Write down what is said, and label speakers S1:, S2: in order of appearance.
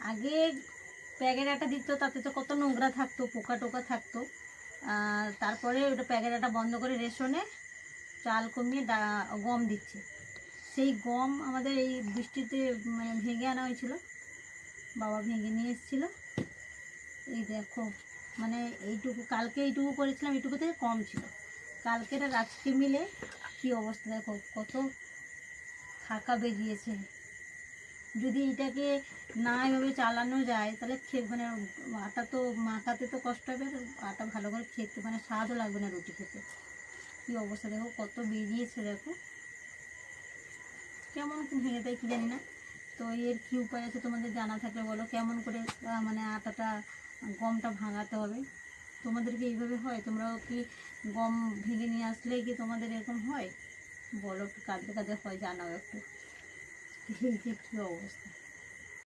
S1: আগে প্যাকেট আটা দিত, তাতে তো কত নোংরা থাকতো, পোকা টোকা থাকতো। তারপরে ওটা প্যাকেট আটা বন্ধ করে রেশনে চাল কমিয়ে গম দিচ্ছে। সেই গম আমাদের এই বৃষ্টিতে মানে ভেঙে আনা হয়েছিল, বাবা ভেঙে নিয়ে এসেছিল। এই দেখো মানে এইটুকু, কালকে এইটুকু করেছিলাম, এইটুকু থেকে কম ছিল। কালকের আর আজকে মিলে কী অবস্থা দেখো, কত ফাঁকা বেরিয়েছে। যদি এটাকে না এভাবে চালানো যায় তাহলে মানে আটা তো মাখাতে তো কষ্ট হবে, আর আটা ভালো করে খেতে মানে স্বাদও লাগবে না রুটি খেতে। কী অবস্থা দেখো, কত বেরিয়েছে দেখো, কেমন ভেঙে দেয় কি জানি না। তো এর কী উপায় আছে তোমাদের জানা থাকলে বলো, কেমন করে মানে আটাটা গমটা ভাঙাতে হবে। তোমাদেরকে এইভাবে হয়? তোমরাও কি গম ভেঙে নিয়ে আসলে কি তোমাদের এরকম হয়? বলো একটু, কাঁদতে কাঁদতে হয় জানাও একটু। এই যে কী অবস্থা।